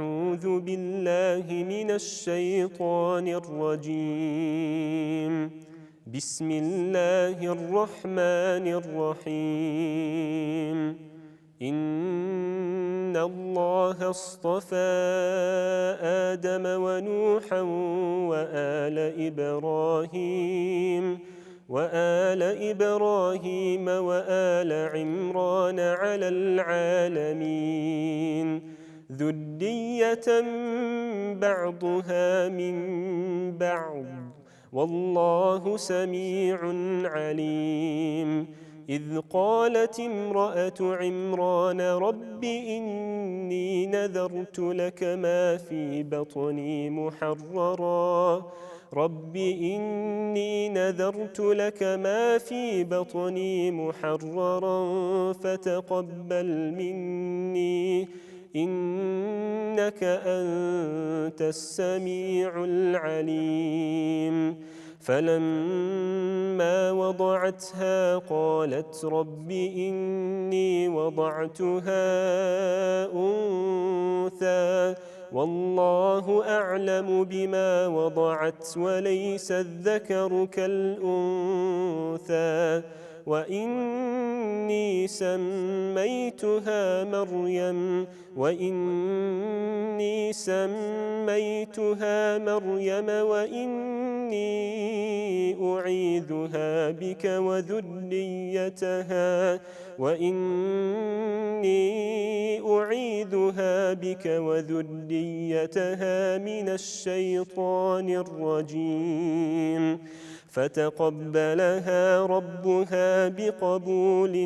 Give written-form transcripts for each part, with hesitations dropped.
أعوذ بالله من الشيطان الرجيم. بسم الله الرحمن الرحيم. إن الله اصطفى آدم ونوحا وآل إبراهيم وآل عمران على العالمين ذرية بعضها من بعض والله سميع عليم. إذ قالت امرأة عمران رب إني نذرت لك ما في بطني محررا فتقبل مني إنك أنت السميع العليم. فلما وضعتها قالت رب إني وضعتها أنثى والله أعلم بما وضعت وليس الذكر كالأنثى وإني سميتها مريم وإني أعيذها بك وذريتها من الشيطان الرجيم. فتقبلها ربها بقبول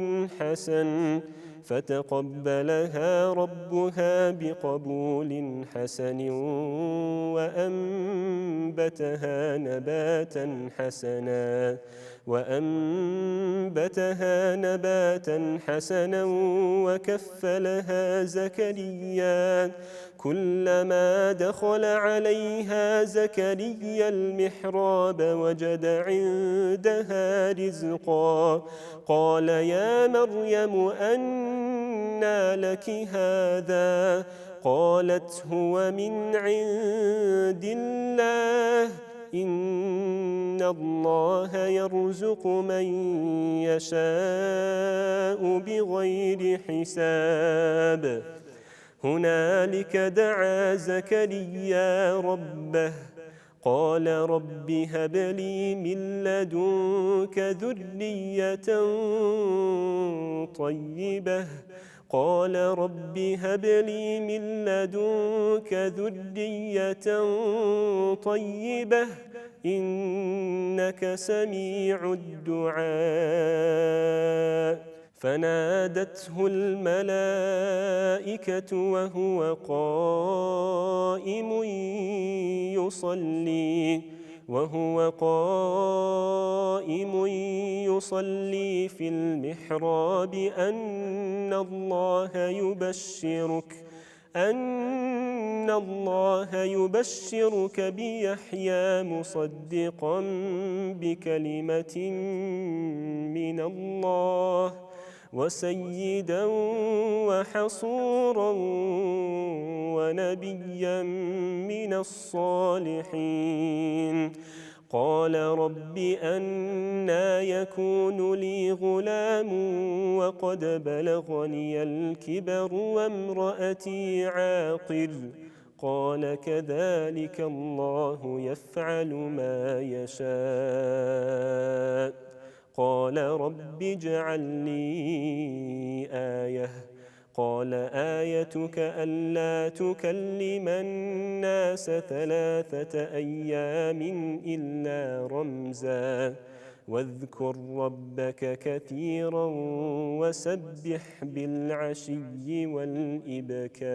حسن وأنبتها نباتا حسنا وكفلها زكريا. كلما دخل عليها زكريا المحراب وجد عندها رزقا قال يا مريم أنى لك هذا؟ قالت هو من عند الله إن الله يرزق من يشاء بغير حساب. هنالك دعا زكريا ربه قال رب هب لي من لدنك ذرية طيبة إنك سميع الدعاء. فنادته الملائكة وهو قائم يصلي في المحراب أن الله يبشرك بيحيى مصدقا بكلمة من الله وسيدا وحصورا ونبيا من الصالحين. قال رب أنى يكون لي غلام وقد بلغني الكبر وامرأتي عاقر؟ قال كذلك الله يفعل ما يشاء. قال رب اجعل لي آية. قال آيتك ألا تكلم الناس 3 أيام إلا رمزا واذكر ربك كثيرا وسبح بالعشي والإبكار.